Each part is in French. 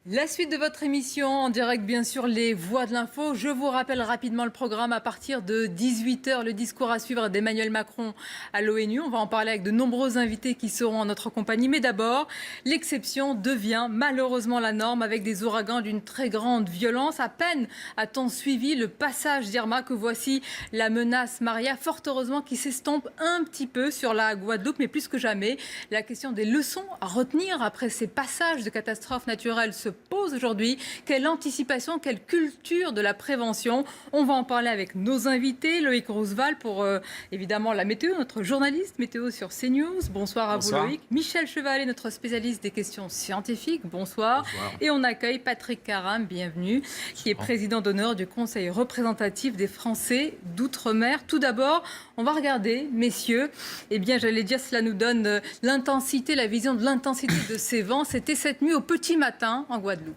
La suite de votre émission, en direct bien sûr, les voix de l'info. Je vous rappelle rapidement le programme à partir de 18 h, le discours à suivre d'Emmanuel Macron à l'ONU. On va en parler avec de nombreux invités qui seront en notre compagnie. Mais d'abord, l'exception devient malheureusement la norme avec des ouragans d'une très grande violence. À peine a-t-on suivi le passage d'Irma que voici la menace Maria, fort heureusement qui s'estompe un petit peu sur la Guadeloupe. Mais plus que jamais, la question des leçons à retenir après ces passages de catastrophes naturelles se pose aujourd'hui. Quelle anticipation, quelle culture de la prévention? On va en parler avec nos invités. Loïc Roosevelt pour évidemment la météo, notre journaliste météo sur CNews. Bonsoir à vous Loïc. Michel Chevalet, notre spécialiste des questions scientifiques. Bonsoir. Bonsoir. Et on accueille Patrick Caram, bienvenue, qui est président d'honneur du Conseil représentatif des Français d'Outre-mer. Tout d'abord, on va regarder, messieurs, eh bien j'allais dire, cela nous donne l'intensité, la vision de l'intensité de ces vents. C'était cette nuit au petit matin en Guadeloupe.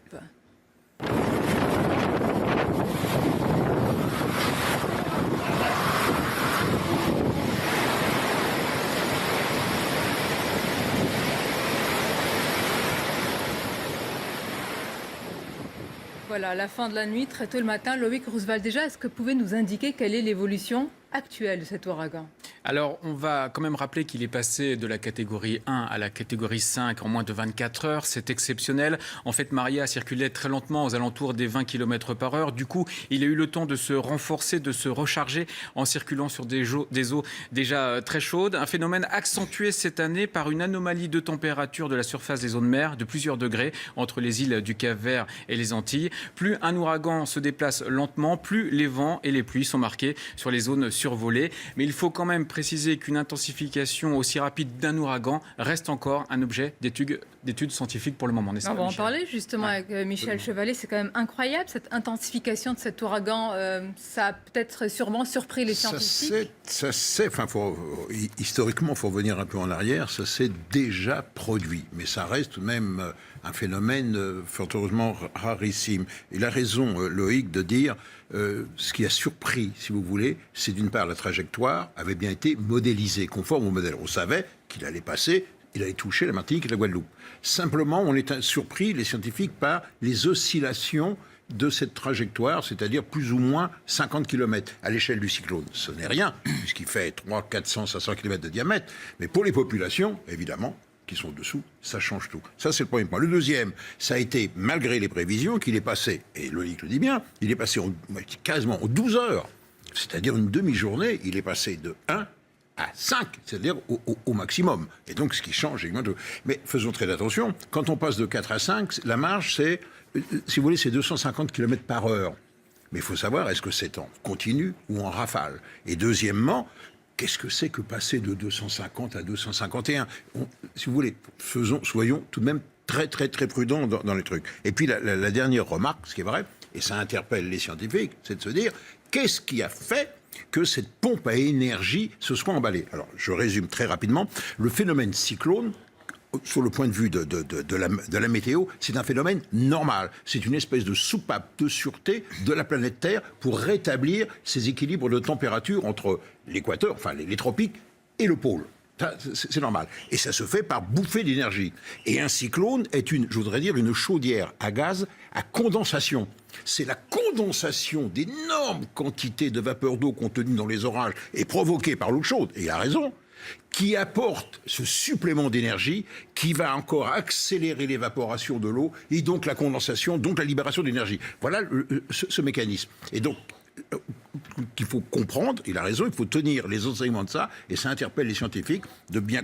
Voilà, à la fin de la nuit, très tôt le matin, Loïc Roosevelt, déjà, est-ce que vous pouvez nous indiquer quelle est l'évolution actuelle de cet ouragan? Alors, on va quand même rappeler qu'il est passé de la catégorie 1 à la catégorie 5 en moins de 24 heures. C'est exceptionnel. En fait, Maria circulait très lentement aux alentours des 20 km par heure. Du coup, il a eu le temps de se renforcer, de se recharger en circulant sur des eaux déjà très chaudes. Un phénomène accentué cette année par une anomalie de température de la surface des zones de mer de plusieurs degrés entre les îles du Cap-Vert et les Antilles. Plus un ouragan se déplace lentement, plus les vents et les pluies sont marqués sur les zones survolées. Mais il faut quand même préciser qu'une intensification aussi rapide d'un ouragan reste encore un objet d'étude scientifique pour le moment. On va en parler justement avec Michel Chevalet. C'est quand même incroyable cette intensification de cet ouragan. Ça a peut-être sûrement surpris les scientifiques. Historiquement, il faut revenir un peu en arrière. Ça s'est déjà produit, mais ça reste tout de même un phénomène fort heureusement rarissime. Il a raison, Loïc, de dire ce qui a surpris, si vous voulez, c'est d'une part la trajectoire avait bien été modélisée, conforme au modèle. On savait qu'il allait passer, il allait toucher la Martinique et la Guadeloupe. Simplement, on est surpris, les scientifiques, par les oscillations de cette trajectoire, c'est-à-dire plus ou moins 50 km à l'échelle du cyclone. Ce n'est rien, puisqu'il fait 300, 400, 500 km de diamètre. Mais pour les populations, évidemment, qui sont dessous, ça change tout. Ça, c'est le premier point. Le deuxième, ça a été, malgré les prévisions, qu'il est passé, et Loïc le dit bien, il est passé quasiment en 12 heures, c'est-à-dire une demi-journée, il est passé de 1 à 5, c'est-à-dire au maximum. Et donc, ce qui change, mais faisons très attention, quand on passe de 4 à 5, la marge, c'est, si vous voulez, c'est 250 km par heure. Mais il faut savoir, est-ce que c'est en continu ou en rafale? Et deuxièmement, qu'est-ce que c'est que passer de 250 à 251? Si vous voulez, soyons tout de même très, très, très prudents dans les trucs. Et puis, la dernière remarque, ce qui est vrai, et ça interpelle les scientifiques, c'est de se dire, qu'est-ce qui a fait que cette pompe à énergie se soit emballée? Alors, je résume très rapidement. Le phénomène cyclone, sur le point de vue de la météo, c'est un phénomène normal. C'est une espèce de soupape de sûreté de la planète Terre pour rétablir ces équilibres de température entre l'équateur, enfin les tropiques, et le pôle. C'est normal. Et ça se fait par bouffée d'énergie. Et un cyclone est une chaudière à gaz à condensation. C'est la condensation d'énormes quantités de vapeur d'eau contenues dans les orages et provoquées par l'eau chaude, et il a raison, qui apporte ce supplément d'énergie qui va encore accélérer l'évaporation de l'eau et donc la condensation, donc la libération d'énergie. Voilà ce mécanisme. Et donc, qu'il faut comprendre, il a raison, il faut tenir les enseignements de ça, et ça interpelle les scientifiques de bien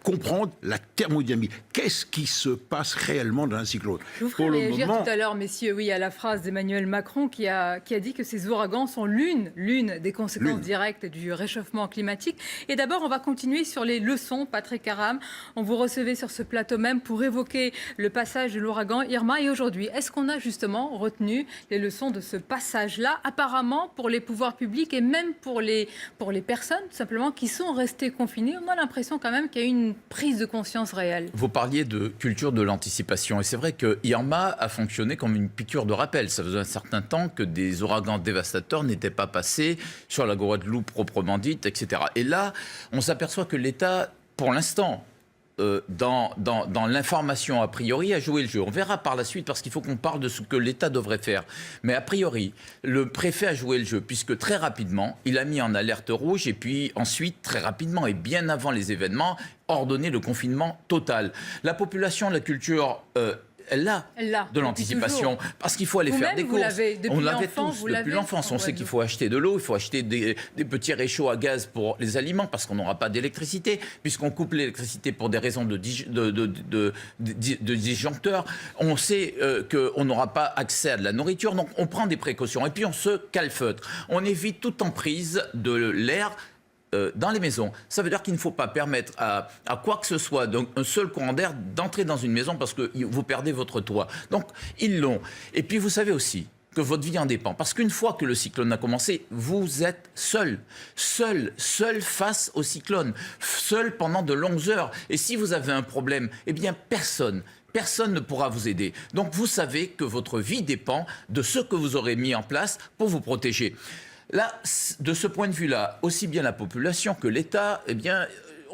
comprendre la thermodynamique. Qu'est-ce qui se passe réellement dans un cyclone? Je vous ferai réagir tout à l'heure, messieurs, oui, à la phrase d'Emmanuel Macron qui a dit que ces ouragans sont l'une des conséquences directes du réchauffement climatique. Et d'abord, on va continuer sur les leçons. Patrick Caram, on vous recevait sur ce plateau même pour évoquer le passage de l'ouragan Irma. Et aujourd'hui, est-ce qu'on a justement retenu les leçons de ce passage-là? Apparemment, pour les pouvoirs publics et même pour les personnes, tout simplement, qui sont restées confinées, on a l'impression quand même qu'il y a eu une prise de conscience réelle. Vous parliez de culture de l'anticipation. Et c'est vrai que Irma a fonctionné comme une piqûre de rappel. Ça faisait un certain temps que des ouragans dévastateurs n'étaient pas passés sur la Guadeloupe proprement dite, etc. Et là, on s'aperçoit que l'État, pour l'instant, dans l'information a priori, a joué le jeu. On verra par la suite parce qu'il faut qu'on parle de ce que l'État devrait faire. Mais a priori, le préfet a joué le jeu puisque très rapidement, il a mis en alerte rouge et puis ensuite, très rapidement et bien avant les événements, ordonné le confinement total. La population, la culture... Elle a de l'anticipation parce qu'il faut aller faire des courses. On l'avait tous depuis l'enfance. On sait qu'il faut acheter de l'eau, il faut acheter des petits réchauds à gaz pour les aliments parce qu'on n'aura pas d'électricité, puisqu'on coupe l'électricité pour des raisons de disjoncteurs. On sait qu'on n'aura pas accès à de la nourriture, donc on prend des précautions et puis on se calfeutre. On évite toute emprise de l'air dans les maisons. Ça veut dire qu'il ne faut pas permettre à quoi que ce soit, donc un seul courant d'air, d'entrer dans une maison parce que vous perdez votre toit. Donc, ils l'ont. Et puis, vous savez aussi que votre vie en dépend. Parce qu'une fois que le cyclone a commencé, vous êtes seul face au cyclone, seul pendant de longues heures. Et si vous avez un problème, eh bien, personne ne pourra vous aider. Donc, vous savez que votre vie dépend de ce que vous aurez mis en place pour vous protéger. Là, de ce point de vue-là, aussi bien la population que l'État, eh bien,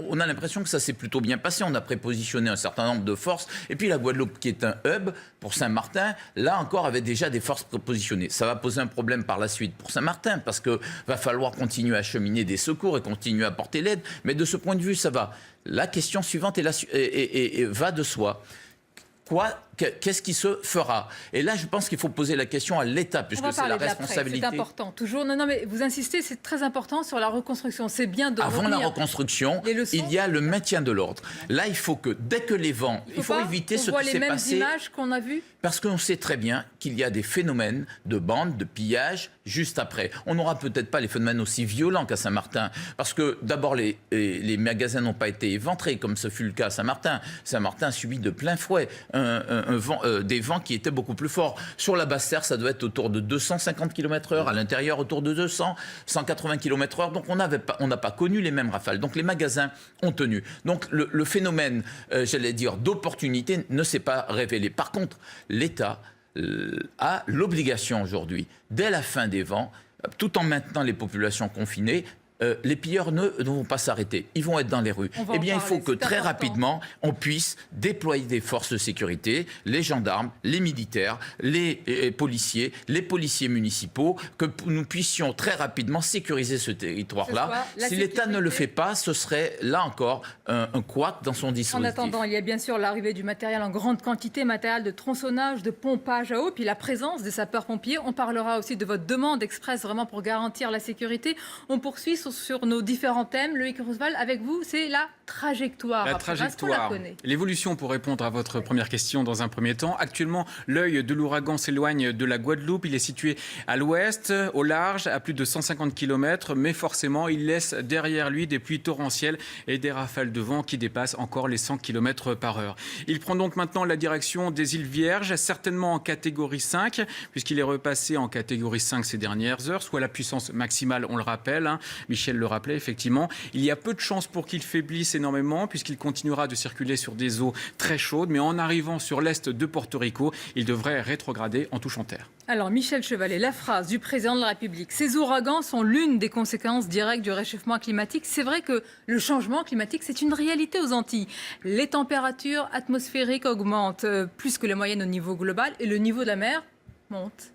on a l'impression que ça s'est plutôt bien passé. On a prépositionné un certain nombre de forces. Et puis la Guadeloupe, qui est un hub pour Saint-Martin, là encore, avait déjà des forces prépositionnées. Ça va poser un problème par la suite pour Saint-Martin, parce qu'il va falloir continuer à acheminer des secours et continuer à apporter l'aide. Mais de ce point de vue, ça va. La question suivante va de soi. Qu'est-ce qui se fera? Et là, je pense qu'il faut poser la question à l'État, puisque c'est la responsabilité. C'est important, toujours. Non, mais vous insistez, c'est très important sur la reconstruction. C'est bien de Avant la reconstruction, il y a le maintien de l'ordre. Là, il faut que, dès que les vents... Il faut éviter ce qui s'est passé. On voit les mêmes images qu'on a vues? Parce qu'on sait très bien qu'il y a des phénomènes de bandes, de pillage, juste après. On n'aura peut-être pas les phénomènes aussi violents qu'à Saint-Martin, parce que d'abord, les magasins n'ont pas été éventrés, comme ce fut le cas à Saint-Martin. Saint-Martin a subi de plein fouet des vents qui étaient beaucoup plus forts. Sur la Basse-Terre, ça doit être autour de 250 km/h, à l'intérieur autour de 200, 180 km/h. Donc on n'a pas connu les mêmes rafales. Donc les magasins ont tenu. Donc le phénomène, j'allais dire, d'opportunité ne s'est pas révélé. Par contre, l'État a l'obligation aujourd'hui, dès la fin des vents, tout en maintenant les populations confinées, les pilleurs ne vont pas s'arrêter. Ils vont être dans les rues. Eh bien, il faut que très rapidement, on puisse déployer des forces de sécurité, les gendarmes, les militaires, les policiers municipaux, que nous puissions très rapidement sécuriser ce territoire-là. Si l'État ne le fait pas, ce serait, là encore, un couac dans son dispositif. En attendant, il y a bien sûr l'arrivée du matériel en grande quantité, matériel de tronçonnage, de pompage à eau, puis la présence des sapeurs-pompiers. On parlera aussi de votre demande express vraiment pour garantir la sécurité. On poursuit sur nos différents thèmes. Loïc Roosevelt, avec vous, c'est la trajectoire. La trajectoire. L'évolution, pour répondre à votre première question dans un premier temps. Actuellement, l'œil de l'ouragan s'éloigne de la Guadeloupe. Il est situé à l'ouest, au large, à plus de 150 km. Mais forcément, il laisse derrière lui des pluies torrentielles et des rafales de vent qui dépassent encore les 100 km/h. Il prend donc maintenant la direction des îles Vierges, certainement en catégorie 5, puisqu'il est repassé en catégorie 5 ces dernières heures, soit la puissance maximale, on le rappelle. Michel le rappelait, effectivement. Il y a peu de chances pour qu'il faiblisse énormément, puisqu'il continuera de circuler sur des eaux très chaudes. Mais en arrivant sur l'est de Porto Rico, il devrait rétrograder en touchant terre. Alors, Michel Chevalet, la phrase du président de la République. Ces ouragans sont l'une des conséquences directes du réchauffement climatique. C'est vrai que le changement climatique, c'est une réalité aux Antilles. Les températures atmosphériques augmentent plus que la moyenne au niveau global et le niveau de la mer monte.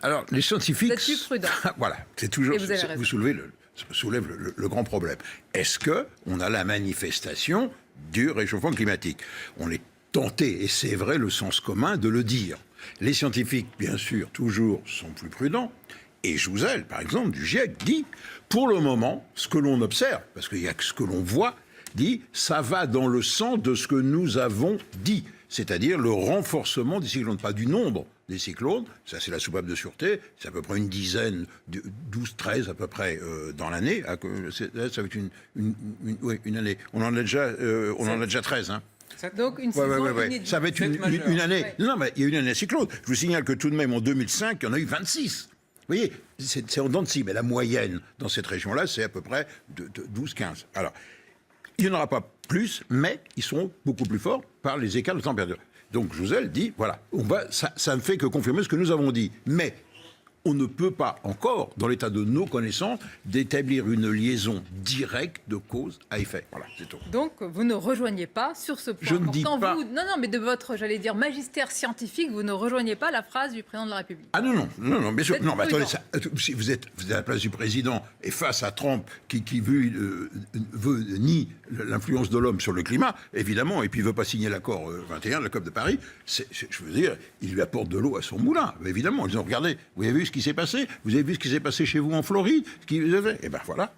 Alors, les scientifiques... Vous êtes plus prudent. Voilà, c'est toujours... Vous soulevez le grand problème. Est-ce qu'on a la manifestation du réchauffement climatique? On est tenté, et c'est vrai le sens commun, de le dire. Les scientifiques, bien sûr, toujours sont plus prudents. Et Jouzel, par exemple, du GIEC, dit, pour le moment, ce que l'on observe, parce qu'il y a ce que l'on voit, dit, ça va dans le sens de ce que nous avons dit. C'est-à-dire le renforcement des cyclones, pas du nombre des cyclones, ça c'est la soupape de sûreté, c'est à peu près une dizaine, 12, 13 à peu près dans l'année, ça va être une année, on en a déjà 13, hein. Donc une saison inédite. Ça va être une année, ouais. Non mais il y a une année cyclone, je vous signale que tout de même en 2005, il y en a eu 26. Vous voyez, c'est en dents de scie, mais la moyenne dans cette région-là, c'est à peu près de 12-15. Alors, il n'y en aura pas plus, mais ils seront beaucoup plus forts par les écarts de température. Donc Jouzel dit, voilà, ça ne fait que confirmer ce que nous avons dit. Mais on ne peut pas encore, dans l'état de nos connaissances, d'établir une liaison directe de cause à effet. Voilà, c'est tout. Donc, vous ne rejoignez pas sur ce point. Je ne dis pas... Non, mais de votre, j'allais dire, magistère scientifique, vous ne rejoignez pas la phrase du président de la République. Ah non, bien sûr. Non, mais attendez, prudent. si vous êtes à la place du président et face à Trump qui veut nie l'influence de l'homme sur le climat, évidemment, et puis il veut pas signer l'accord 21, la COP de Paris, je veux dire, il lui apporte de l'eau à son moulin, évidemment. Ils ont regardé, vous avez vu ce qui s'est passé? Vous avez vu ce qui s'est passé chez vous en Floride? Et ben voilà.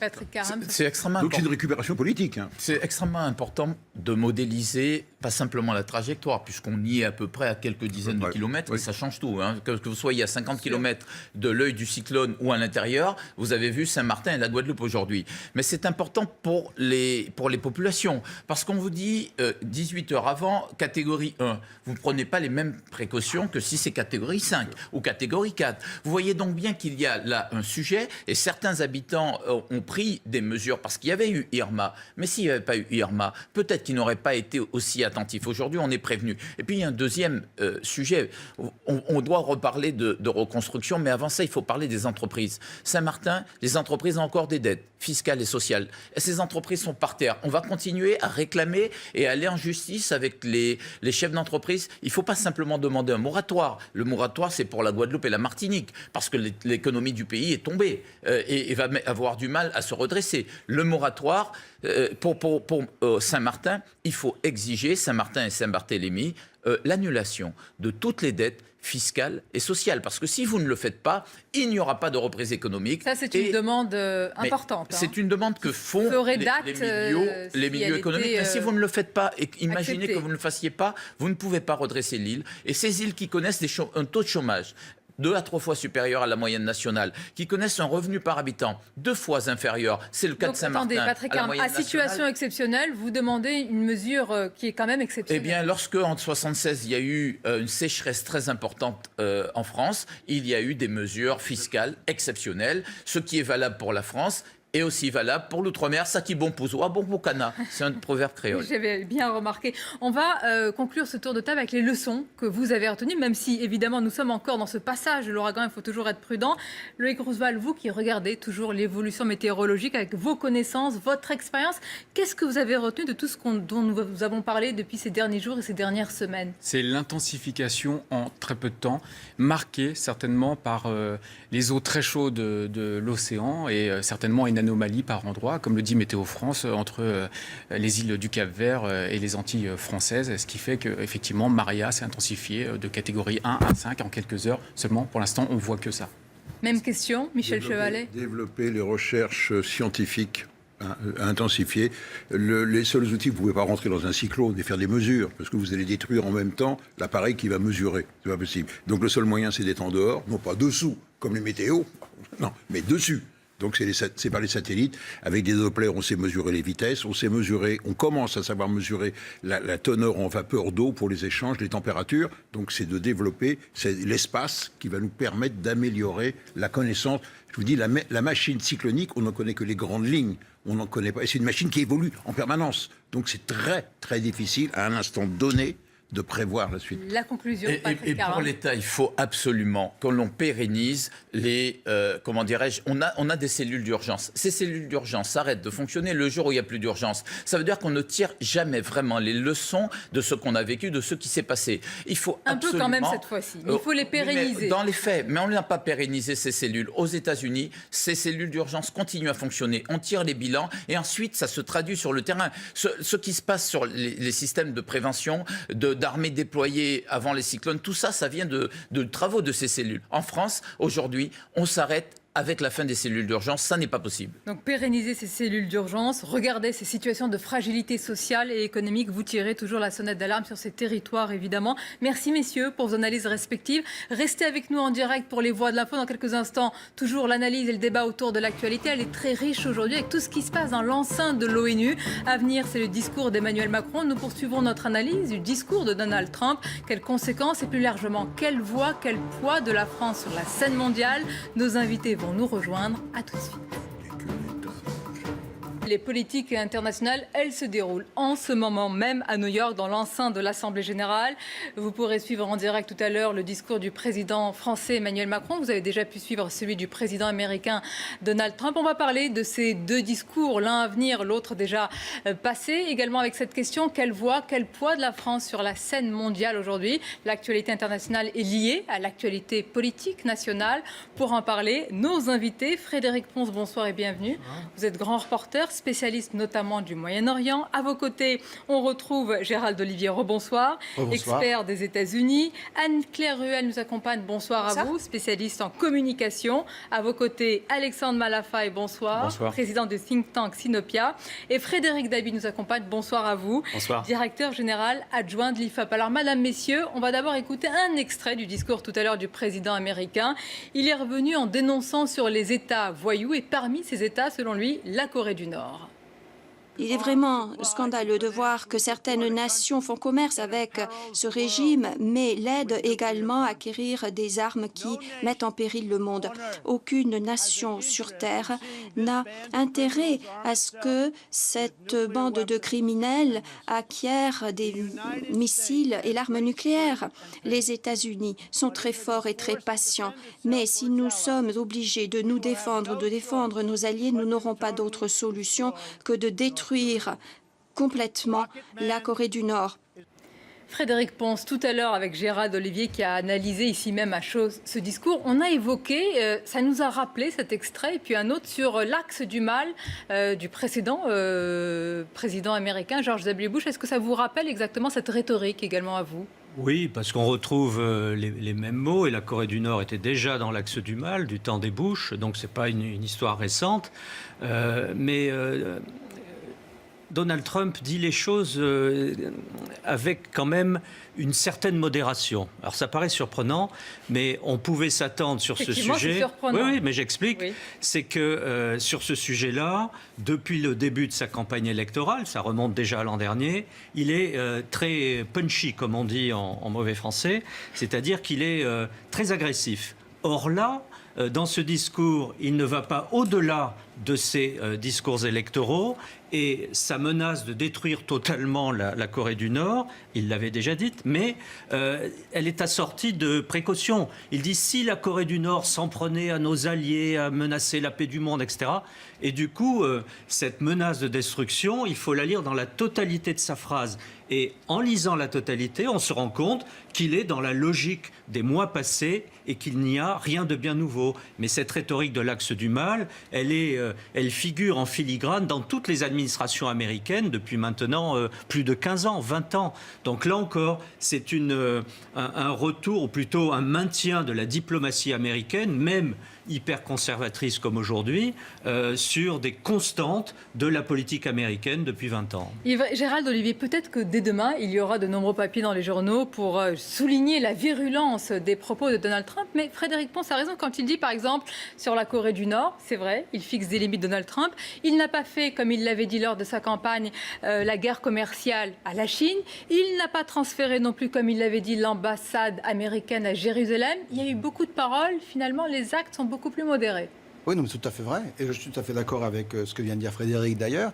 Patrick Caram. C'est extrêmement Donc c'est important. une récupération politique. Hein. C'est extrêmement important de modéliser pas simplement la trajectoire, puisqu'on y est à peu près à quelques dizaines de kilomètres, et ça change tout. Hein. Que vous soyez à 50 kilomètres de l'œil du cyclone ou à l'intérieur, vous avez vu Saint-Martin et la Guadeloupe aujourd'hui. Mais c'est important pour les populations, parce qu'on vous dit 18 heures avant, catégorie 1. Vous ne prenez pas les mêmes précautions que si c'est catégorie 5 ou catégorie 4. Vous voyez donc bien qu'il y a là un sujet, et certains habitants ont pris des mesures parce qu'il y avait eu Irma. Mais s'il n'y avait pas eu Irma, peut-être qu'ils n'auraient pas été aussi attentifs. Aujourd'hui, on est prévenu. Et puis, il y a un deuxième sujet. On doit reparler de reconstruction, mais avant ça, il faut parler des entreprises. Saint-Martin, les entreprises ont encore des dettes fiscales et sociales. Et ces entreprises sont par terre. On va continuer à réclamer et à aller en justice avec les chefs d'entreprise. Il ne faut pas simplement demander un moratoire. Le moratoire, c'est pour la Guadeloupe et la Martinique, parce que l'économie du pays est tombée et va avoir du mal à se redresser. Le moratoire, pour Saint-Martin, il faut exiger, Saint-Martin et Saint-Barthélemy, l'annulation de toutes les dettes fiscales et sociales. Parce que si vous ne le faites pas, il n'y aura pas de reprise économique. Ça, c'est une demande importante. C'est une demande que font les milieux économiques. Mais si vous ne le faites pas, et imaginez que vous ne le fassiez pas, vous ne pouvez pas redresser l'île. Et ces îles qui connaissent un taux de chômage 2 à 3 fois supérieur à la moyenne nationale, qui connaissent un revenu par habitant 2 fois inférieur, c'est le cas de Saint-Martin. Attendez, Patrick, à situation exceptionnelle, vous demandez une mesure qui est quand même exceptionnelle. Eh bien, lorsque en 1976, il y a eu une sécheresse très importante en France, il y a eu des mesures fiscales exceptionnelles, ce qui est valable pour la France est aussi valable pour l'outre-mer. Ça qui bon pouzo, bon boucana. C'est un proverbe créole. J'avais bien remarqué. On va conclure ce tour de table avec les leçons que vous avez retenues, même si évidemment nous sommes encore dans ce passage de l'ouragan, il faut toujours être prudent. Loïc Roosevelt, vous qui regardez toujours l'évolution météorologique avec vos connaissances, votre expérience, qu'est-ce que vous avez retenu de tout ce dont nous avons parlé depuis ces derniers jours et ces dernières semaines? C'est l'intensification en très peu de temps, marquée certainement par les eaux très chaudes de l'océan et certainement une anomalie par endroit, comme le dit Météo France, entre les îles du Cap-Vert et les Antilles françaises, ce qui fait qu'effectivement Maria s'est intensifiée de catégorie 1 à 5 en quelques heures seulement. Pour l'instant, on ne voit que ça. Même question, Michel Chevalet. Développer les recherches scientifiques, intensifier. Les seuls outils, vous ne pouvez pas rentrer dans un cyclone et faire des mesures, parce que vous allez détruire en même temps l'appareil qui va mesurer. C'est pas possible. Donc le seul moyen, c'est d'être en dehors, non pas dessous, comme les météos, non, mais dessus. Donc c'est par les satellites. Avec des Doppler, on sait mesurer les vitesses, on commence à savoir mesurer la teneur en vapeur d'eau pour les échanges, les températures. Donc c'est de développer l'espace qui va nous permettre d'améliorer la connaissance. Je vous dis, la machine cyclonique, on n'en connaît que les grandes lignes. On n'en connaît pas. Et c'est une machine qui évolue en permanence. Donc c'est très, très difficile à un instant donné de prévoir la suite. La conclusion, et pour l'État, il faut absolument que l'on pérennise les... comment dirais-je, on a des cellules d'urgence. Ces cellules d'urgence s'arrêtent de fonctionner le jour où il n'y a plus d'urgence. Ça veut dire qu'on ne tire jamais vraiment les leçons de ce qu'on a vécu, de ce qui s'est passé. Il faut un peu quand même cette fois-ci. Il faut les pérenniser. Dans les faits, mais on n'a pas pérennisé ces cellules. Aux États-Unis, ces cellules d'urgence continuent à fonctionner. On tire les bilans et ensuite, ça se traduit sur le terrain. Ce qui se passe sur les systèmes de prévention, d'armées déployées avant les cyclones, tout ça, ça vient de travaux de ces cellules. En France, aujourd'hui, on s'arrête avec la fin des cellules d'urgence, ça n'est pas possible. Donc pérenniser ces cellules d'urgence, regarder ces situations de fragilité sociale et économique, vous tirez toujours la sonnette d'alarme sur ces territoires, évidemment. Merci messieurs pour vos analyses respectives. Restez avec nous en direct pour les Voix de l'Info. Dans quelques instants, toujours l'analyse et le débat autour de l'actualité. Elle est très riche aujourd'hui avec tout ce qui se passe dans l'enceinte de l'ONU. À venir, c'est le discours d'Emmanuel Macron. Nous poursuivons notre analyse du discours de Donald Trump. Quelles conséquences et plus largement, quelle voix, quel poids de la France sur la scène mondiale? Nos invités vont nous rejoindre. À tout de suite. Les politiques internationales, elles se déroulent en ce moment même à New York, dans l'enceinte de l'Assemblée générale. Vous pourrez suivre en direct tout à l'heure le discours du président français Emmanuel Macron. Vous avez déjà pu suivre celui du président américain Donald Trump. On va parler de ces deux discours, l'un à venir, l'autre déjà passé. Également avec cette question, quelle voix, quel poids de la France sur la scène mondiale aujourd'hui? L'actualité internationale est liée à l'actualité politique nationale. Pour en parler, nos invités, Frédéric Pons, bonsoir et bienvenue. Vous êtes grand reporter, spécialiste notamment du Moyen-Orient. À vos côtés, on retrouve Gérald Olivier, rebonsoir, expert des États-Unis. Anne-Claire Ruel nous accompagne, bonsoir à vous, spécialiste en communication. À vos côtés, Alexandre Malafaye, bonsoir, président du think tank Sinopia. Et Frédéric Dabi nous accompagne, bonsoir à vous, directeur général adjoint de l'IFOP. Alors, madame, messieurs, on va d'abord écouter un extrait du discours tout à l'heure du président américain. Il est revenu en dénonçant sur les États voyous et parmi ces États, selon lui, la Corée du Nord. Il est vraiment scandaleux de voir que certaines nations font commerce avec ce régime, mais l'aident également à acquérir des armes qui mettent en péril le monde. Aucune nation sur Terre n'a intérêt à ce que cette bande de criminels acquiert des missiles et l'arme nucléaire. Les États-Unis sont très forts et très patients, mais si nous sommes obligés de nous défendre, de défendre nos alliés, nous n'aurons pas d'autre solution que de détruire complètement la Corée du Nord. Frédéric Pons, tout à l'heure avec Gérald Olivier qui a analysé ici même à chose ce discours, on a évoqué, ça nous a rappelé cet extrait, et puis un autre sur l'axe du mal du précédent président américain, George W. Bush. Est-ce que ça vous rappelle exactement cette rhétorique également à vous ? Oui, parce qu'on retrouve les mêmes mots, et la Corée du Nord était déjà dans l'axe du mal du temps des Bush, donc ce n'est pas une histoire récente. Mais Donald Trump dit les choses avec quand même une certaine modération. Alors ça paraît surprenant, mais on pouvait s'attendre sur ce sujet. Oui, mais j'explique. Oui. C'est que sur ce sujet-là, depuis le début de sa campagne électorale, ça remonte déjà à l'an dernier, il est très punchy, comme on dit en mauvais français, c'est-à-dire qu'il est très agressif. Or là, dans ce discours, il ne va pas au-delà de ses discours électoraux, et sa menace de détruire totalement la Corée du Nord, il l'avait déjà dite, mais elle est assortie de précautions. Il dit si la Corée du Nord s'en prenait à nos alliés, à menacer la paix du monde, etc. Et du coup, cette menace de destruction, il faut la lire dans la totalité de sa phrase. Et en lisant la totalité, on se rend compte qu'il est dans la logique des mois passés et qu'il n'y a rien de bien nouveau. Mais cette rhétorique de l'axe du mal, elle figure en filigrane dans toutes les administrations américaines depuis maintenant plus de 15 ans, 20 ans. Donc là encore, c'est un retour, ou plutôt un maintien de la diplomatie américaine, même hyper conservatrice comme aujourd'hui, sur des constantes de la politique américaine depuis 20 ans. Gérald Olivier, peut-être que dès demain, il y aura de nombreux papiers dans les journaux pour souligner la virulence des propos de Donald Trump, mais Frédéric Pons a raison quand il dit, par exemple, sur la Corée du Nord, c'est vrai, il fixe des limites Donald Trump, il n'a pas fait, comme il l'avait dit lors de sa campagne, la guerre commerciale à la Chine, il n'a pas transféré non plus, comme il l'avait dit, l'ambassade américaine à Jérusalem. Il y a eu beaucoup de paroles, finalement, les actes sont beaucoup plus modérés. Oui, non, c'est tout à fait vrai. Et je suis tout à fait d'accord avec ce que vient de dire Frédéric d'ailleurs.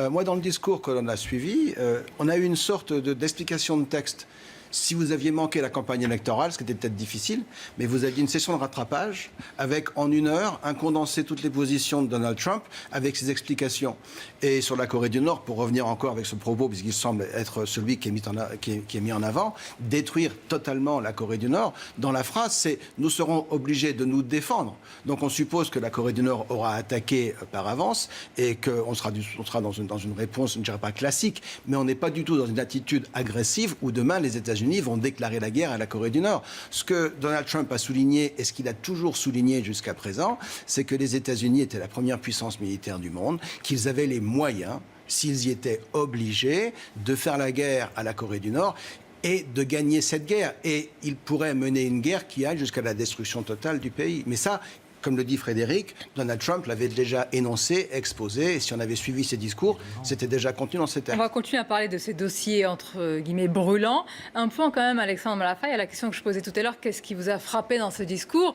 Moi, dans le discours que l'on a suivi, on a eu une sorte d'explication de texte. Si vous aviez manqué la campagne électorale, ce qui était peut-être difficile, mais vous aviez une session de rattrapage avec, en 1 heure, un condensé toutes les positions de Donald Trump avec ses explications. Et sur la Corée du Nord, pour revenir encore avec ce propos, puisqu'il semble être celui qui est mis en avant, détruire totalement la Corée du Nord, dans la phrase, c'est « nous serons obligés de nous défendre ». Donc on suppose que la Corée du Nord aura attaqué par avance et qu'on sera dans une réponse, je ne dirais pas classique, mais on n'est pas du tout dans une attitude agressive où demain les États-Unis vont déclarer la guerre à la Corée du Nord. Ce que Donald Trump a souligné, et ce qu'il a toujours souligné jusqu'à présent, c'est que les États-Unis étaient la première puissance militaire du monde, qu'ils avaient les moyens, s'ils y étaient obligés, de faire la guerre à la Corée du Nord et de gagner cette guerre. Et ils pourraient mener une guerre qui aille jusqu'à la destruction totale du pays. Mais ça, comme le dit Frédéric, Donald Trump l'avait déjà énoncé, exposé, et si on avait suivi ses discours, c'était déjà contenu dans ses textes. On va continuer à parler de ces dossiers, entre guillemets, brûlants. Un point quand même, Alexandre Malafaille, à la question que je posais tout à l'heure, qu'est-ce qui vous a frappé dans ce discours?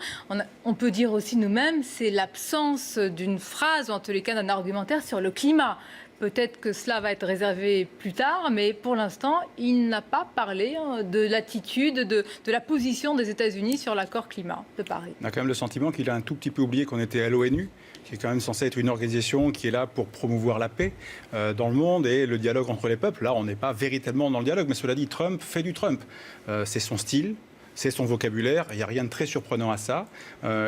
On peut dire aussi nous-mêmes, c'est l'absence d'une phrase, ou en tous les cas d'un argumentaire sur le climat. Peut-être que cela va être réservé plus tard, mais pour l'instant, il n'a pas parlé de l'attitude, de la position des États-Unis sur l'accord climat de Paris. On a quand même le sentiment qu'il a un tout petit peu oublié qu'on était à l'ONU, qui est quand même censée être une organisation qui est là pour promouvoir la paix dans le monde et le dialogue entre les peuples. Là, on n'est pas véritablement dans le dialogue, mais cela dit, Trump fait du Trump. C'est son style. C'est son vocabulaire, il n'y a rien de très surprenant à ça.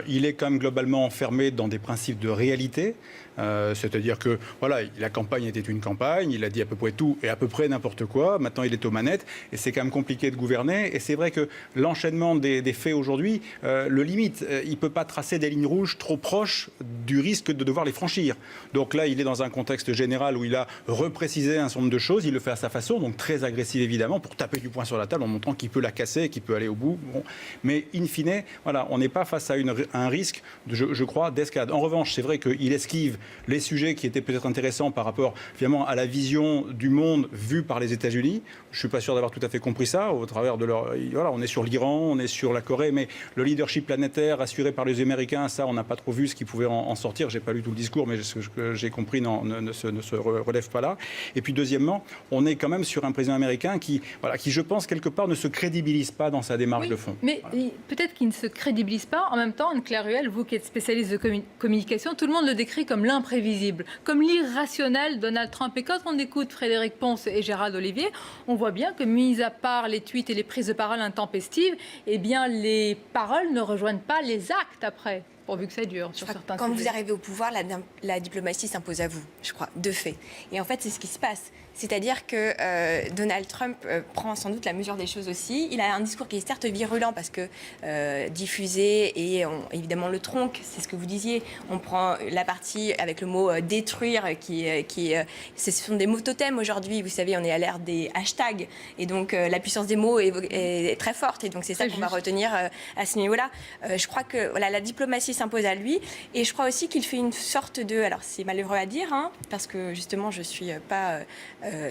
Il est quand même globalement enfermé dans des principes de réalité. C'est-à-dire que voilà, la campagne était une campagne, il a dit à peu près tout et à peu près n'importe quoi. Maintenant, il est aux manettes et c'est quand même compliqué de gouverner. Et c'est vrai que l'enchaînement des faits aujourd'hui le limite. Il ne peut pas tracer des lignes rouges trop proches du risque de devoir les franchir. Donc là, il est dans un contexte général où il a reprécisé un certain nombre de choses. Il le fait à sa façon, donc très agressif évidemment, pour taper du poing sur la table en montrant qu'il peut la casser, qu'il peut aller au bout. Bon. Mais in fine, voilà, on n'est pas face à un risque, je crois, d'escalade. En revanche, c'est vrai qu'il esquive les sujets qui étaient peut-être intéressants par rapport finalement à la vision du monde vue par les États-Unis. Je ne suis pas sûr d'avoir tout à fait compris ça au travers de leur... Voilà, on est sur l'Iran, on est sur la Corée, mais le leadership planétaire assuré par les Américains, ça, on n'a pas trop vu ce qui pouvait en sortir. Je n'ai pas lu tout le discours, mais ce que j'ai compris ne se relève pas là. Et puis deuxièmement, on est quand même sur un président américain qui, je pense, quelque part, ne se crédibilise pas dans sa démarche de fond. Mais peut-être qu'il ne se crédibilise pas. En même temps, Anne-Claire Ruel, vous qui êtes spécialiste de communication, tout le monde le décrit comme l'imprévisible, comme l'irrationnel Donald Trump. Et quand on écoute Frédéric Ponce et Gérald Olivier, on voit bien que, mis à part les tweets et les prises de parole intempestives, eh bien, les paroles ne rejoignent pas les actes après, pourvu que ça dure sur certains Quand sujets. vous arrivez au pouvoir, la diplomatie s'impose à vous, je crois, de fait. Et en fait, c'est ce qui se passe. C'est-à-dire que Donald Trump prend sans doute la mesure des choses aussi. Il a un discours qui est certes virulent parce que diffusé et évidemment le tronc, c'est ce que vous disiez. On prend la partie avec le mot détruire ce sont des mots totems aujourd'hui. Vous savez, on est à l'ère des hashtags et donc la puissance des mots est très forte et donc c'est ça qu'on va retenir à ce niveau-là. Je crois que voilà, la diplomatie s'impose à lui et je crois aussi qu'il fait une sorte de... Alors c'est malheureux à dire, hein, parce que justement je ne suis pas...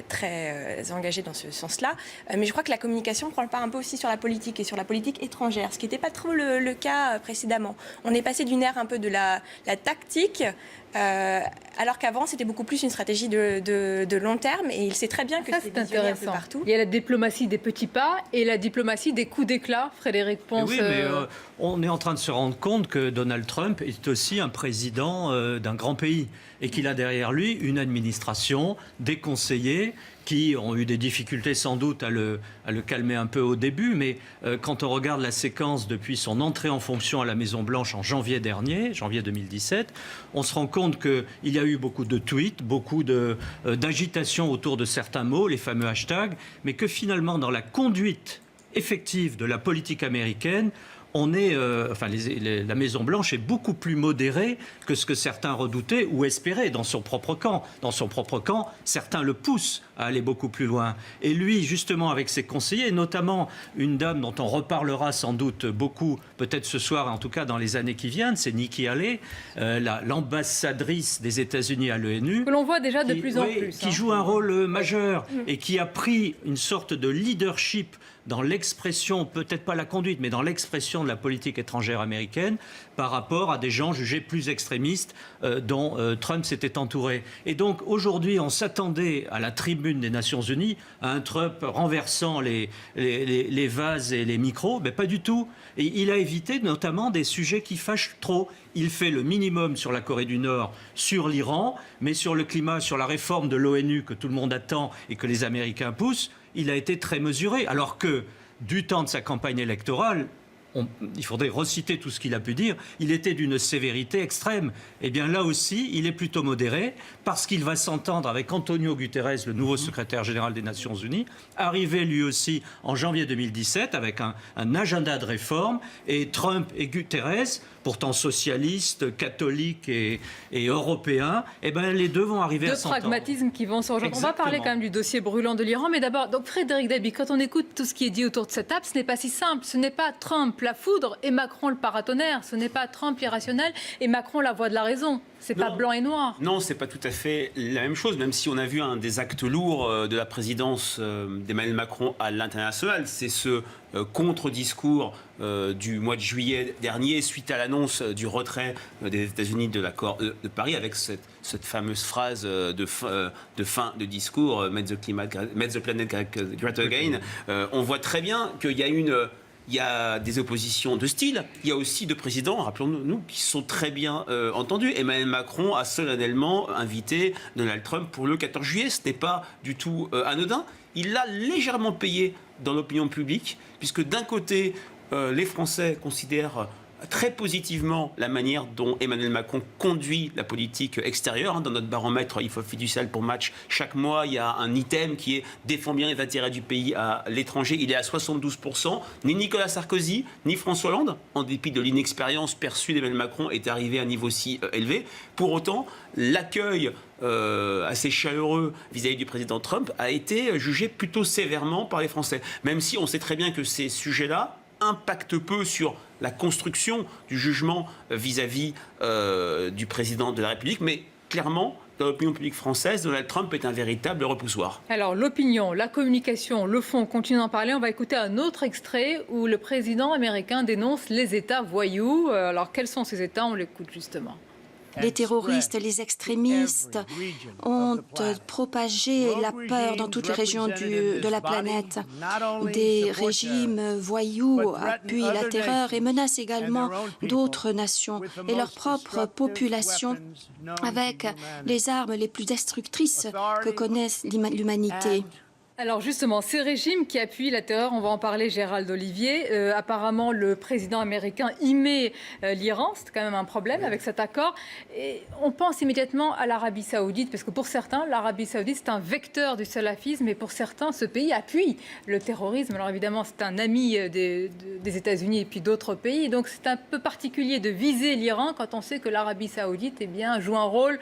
très engagé dans ce sens-là. Mais je crois que la communication prend le pas un peu aussi sur la politique et sur la politique étrangère, ce qui n'était pas trop le cas précédemment. On est passé d'une ère un peu de la tactique, alors qu'avant, c'était beaucoup plus une stratégie de long terme. Et il sait très bien que c'est intéressant un peu partout. Il y a la diplomatie des petits pas et la diplomatie des coups d'éclat, Frédéric Ponce. Oui, mais on est en train de se rendre compte que Donald Trump est aussi un président d'un grand pays et qu'il a derrière lui une administration, des conseillers qui ont eu des difficultés sans doute à le calmer un peu au début, mais quand on regarde la séquence depuis son entrée en fonction à la Maison-Blanche en janvier dernier, janvier 2017, on se rend compte qu'il y a eu beaucoup de tweets, beaucoup d'agitation autour de certains mots, les fameux hashtags, mais que finalement dans la conduite effective de la politique américaine, on est, la Maison-Blanche est beaucoup plus modérée que ce que certains redoutaient ou espéraient dans son propre camp. Dans son propre camp, certains le poussent à aller beaucoup plus loin. Et lui, justement, avec ses conseillers, notamment une dame dont on reparlera sans doute beaucoup, peut-être ce soir, en tout cas dans les années qui viennent, c'est Nikki Haley, l'ambassadrice des États-Unis à l'ONU. Que l'on voit déjà de plus en plus. Qui joue un rôle majeur et qui a pris une sorte de leadership dans l'expression, peut-être pas la conduite, mais dans l'expression de la politique étrangère américaine par rapport à des gens jugés plus extrémistes dont Trump s'était entouré. Et donc aujourd'hui, on s'attendait à la tribune des Nations Unies à un Trump renversant les vases et les micros, mais pas du tout. Et il a évité notamment des sujets qui fâchent trop. Il fait le minimum sur la Corée du Nord, sur l'Iran, mais sur le climat, sur la réforme de l'ONU que tout le monde attend et que les Américains poussent, il a été très mesuré. Alors que, du temps de sa campagne électorale, il faudrait reciter tout ce qu'il a pu dire, il était d'une sévérité extrême. Eh bien là aussi, il est plutôt modéré, parce qu'il va s'entendre avec Antonio Guterres, le nouveau secrétaire général des Nations Unies, arrivé lui aussi en janvier 2017 avec un agenda de réforme, et Trump et Guterres, pourtant socialistes, catholiques et européens, eh ben les deux vont arriver à s'entendre. Deux pragmatismes qui vont se rejoindre. On va parler quand même du dossier brûlant de l'Iran, mais d'abord, donc Frédéric Dabi, quand on écoute tout ce qui est dit autour de cette table, ce n'est pas si simple. Ce n'est pas Trump la foudre et Macron le paratonnerre. Ce n'est pas Trump l'irrationnel et Macron la voix de la raison. C'est pas blanc et noir. Non, c'est pas tout à fait la même chose, même si on a vu un des actes lourds de la présidence d'Emmanuel Macron à l'international. C'est ce contre-discours du mois de juillet dernier, suite à l'annonce du retrait des États-Unis de l'accord de Paris, avec cette fameuse phrase de fin de discours, Make the planet great again. On voit très bien qu'il y a il y a des oppositions de style. Il y a aussi deux présidents, rappelons-nous, qui sont très bien entendus. Emmanuel Macron a solennellement invité Donald Trump pour le 14 juillet. Ce n'est pas du tout anodin. Il l'a légèrement payé dans l'opinion publique, puisque d'un côté, les Français considèrent très positivement la manière dont Emmanuel Macron conduit la politique extérieure. Dans notre baromètre IFOP fiducial pour Match, chaque mois, il y a un item qui est « Défend bien les intérêts du pays à l'étranger ». Il est à 72%. Ni Nicolas Sarkozy, ni François Hollande, en dépit de l'inexpérience perçue d'Emmanuel Macron, est arrivé à un niveau si élevé. Pour autant, l'accueil assez chaleureux vis-à-vis du président Trump a été jugé plutôt sévèrement par les Français. Même si on sait très bien que ces sujets-là impactent peu sur la construction du jugement vis-à-vis du président de la République, mais clairement, dans l'opinion publique française, Donald Trump est un véritable repoussoir. Alors l'opinion, la communication, le fond, on continue d'en parler. On va écouter un autre extrait où le président américain dénonce les États voyous. Alors quels sont ces États? On l'écoute justement. Les terroristes, les extrémistes ont propagé la peur dans toutes les régions de la planète. Des régimes voyous appuient la terreur et menacent également d'autres nations et leur propre population avec les armes les plus destructrices que connaisse l'humanité. Alors justement, ces régimes qui appuient la terreur, on va en parler, Gérald Olivier. Apparemment, le président américain y met l'Iran. C'est quand même un problème avec cet accord. Et on pense immédiatement à l'Arabie saoudite, parce que pour certains, l'Arabie saoudite, c'est un vecteur du salafisme, et pour certains, ce pays appuie le terrorisme. Alors évidemment, c'est un ami des États-Unis et puis d'autres pays. Donc c'est un peu particulier de viser l'Iran quand on sait que l'Arabie saoudite joue un rôle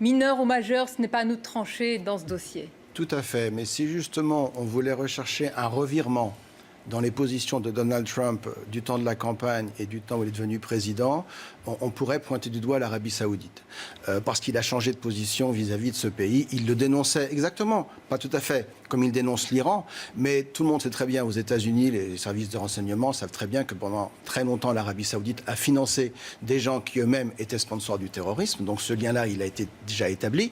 mineur ou majeur. Ce n'est pas à nous de trancher dans ce dossier. Tout à fait, mais si justement on voulait rechercher un revirement dans les positions de Donald Trump du temps de la campagne et du temps où il est devenu président, on pourrait pointer du doigt l'Arabie saoudite. Parce qu'il a changé de position vis-à-vis de ce pays. Il le dénonçait exactement, pas tout à fait comme il dénonce l'Iran, mais tout le monde sait très bien aux États-Unis, les services de renseignement savent très bien que pendant très longtemps, l'Arabie saoudite a financé des gens qui eux-mêmes étaient sponsors du terrorisme. Donc ce lien-là, il a été déjà établi.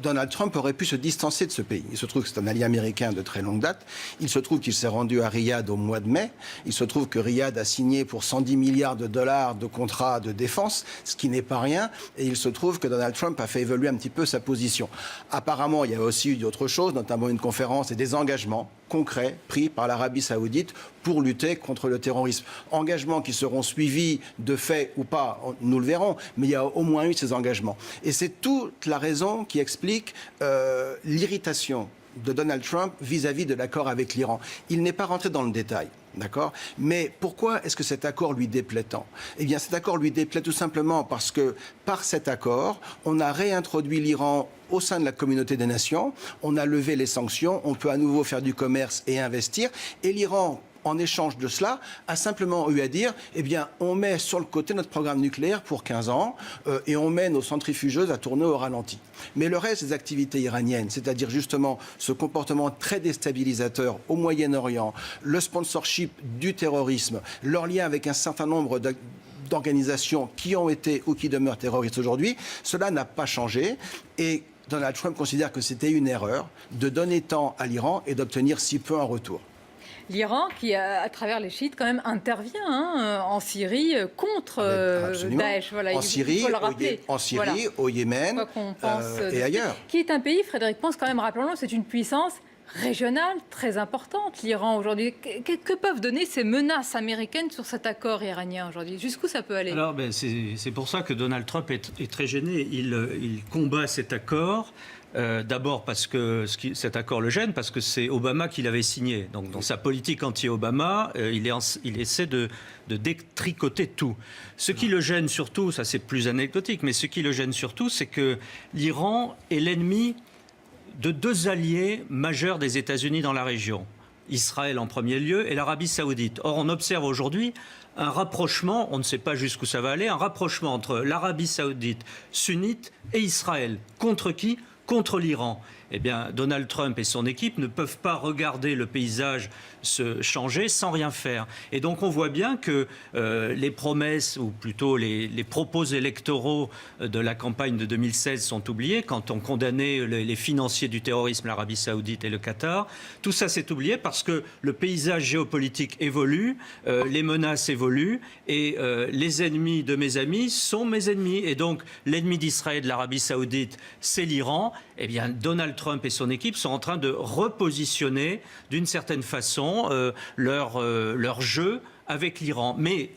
Donald Trump aurait pu se distancer de ce pays. Il se trouve que c'est un allié américain de très longue date. Il se trouve qu'il s'est rendu à Riyad au mois de mai. Il se trouve que Riyad a signé pour 110 milliards de dollars de contrats de défense, ce qui n'est pas rien. Et il se trouve que Donald Trump a fait évoluer un petit peu sa position. Apparemment, il y a aussi eu d'autres choses, notamment une conférence et des engagements concrets pris par l'Arabie saoudite pour lutter contre le terrorisme. Engagements qui seront suivis de fait ou pas, nous le verrons, mais il y a au moins eu ces engagements. Et c'est toute la raison qui explique l'irritation de Donald Trump vis-à-vis de l'accord avec l'Iran. Il n'est pas rentré dans le détail. D'accord ? Mais pourquoi est-ce que cet accord lui déplaît tant ? Eh bien, cet accord lui déplaît tout simplement parce que, par cet accord, on a réintroduit l'Iran au sein de la communauté des nations, on a levé les sanctions, on peut à nouveau faire du commerce et investir, et l'Iran, en échange de cela, a simplement eu à dire, eh bien, on met sur le côté notre programme nucléaire pour 15 ans et on met nos centrifugeuses à tourner au ralenti. Mais le reste des activités iraniennes, c'est-à-dire justement ce comportement très déstabilisateur au Moyen-Orient, le sponsorship du terrorisme, leur lien avec un certain nombre d'organisations qui ont été ou qui demeurent terroristes aujourd'hui, cela n'a pas changé et Donald Trump considère que c'était une erreur de donner tant à l'Iran et d'obtenir si peu en retour. L'Iran, qui, à travers les chiites, quand même intervient en Syrie contre Daesh. Voilà, en Syrie, il faut le rappeler. Voilà. Au Yémen et ailleurs. Qui est un pays, Frédéric Pons, quand même, rappelons-le, c'est une puissance régionale très importante, l'Iran aujourd'hui. Que peuvent donner ces menaces américaines sur cet accord iranien aujourd'hui ? Jusqu'où ça peut aller ? Alors, c'est pour ça que Donald Trump est très gêné. Il combat cet accord. D'abord parce que cet accord le gêne, parce que c'est Obama qui l'avait signé. Donc dans sa politique anti-Obama, il essaie de détricoter tout. Ce qui le gêne surtout, ça c'est plus anecdotique, mais ce qui le gêne surtout, c'est que l'Iran est l'ennemi de deux alliés majeurs des États-Unis dans la région. Israël en premier lieu et l'Arabie saoudite. Or, on observe aujourd'hui un rapprochement, on ne sait pas jusqu'où ça va aller, un rapprochement entre l'Arabie saoudite sunnite et Israël. Contre qui ? Contre l'Iran. Eh bien, Donald Trump et son équipe ne peuvent pas regarder le paysage se changer sans rien faire. Et donc, on voit bien que les promesses, ou plutôt les propos électoraux de la campagne de 2016 sont oubliés. Quand on condamnait les financiers du terrorisme, l'Arabie saoudite et le Qatar, tout ça s'est oublié parce que le paysage géopolitique évolue, les menaces évoluent, et les ennemis de mes amis sont mes ennemis. Et donc, l'ennemi d'Israël, de l'Arabie saoudite, c'est l'Iran. Eh bien, Donald Trump et son équipe sont en train de repositionner, d'une certaine façon, leur jeu avec l'Iran. Mais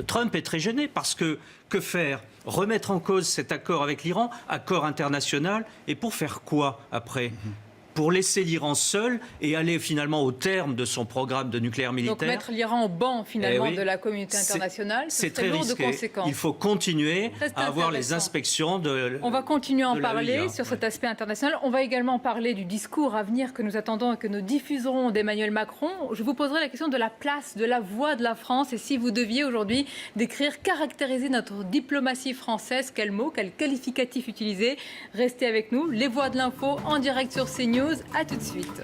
Trump est très gêné parce que faire ? Remettre en cause cet accord avec l'Iran, accord international, et pour faire quoi après ? Pour laisser l'Iran seul et aller finalement au terme de son programme de nucléaire militaire. Donc mettre l'Iran au banc finalement de la communauté internationale, c'est très risqué. Il faut continuer à avoir les inspections de. On va continuer à en parler sur cet aspect international. On va également parler du discours à venir que nous attendons et que nous diffuserons d'Emmanuel Macron. Je vous poserai la question de la place, de la voix de la France, et si vous deviez aujourd'hui décrire, caractériser notre diplomatie française, quel mot, quel qualificatif utiliser. Restez avec nous, les voix de l'info en direct sur CNews. À tout de suite.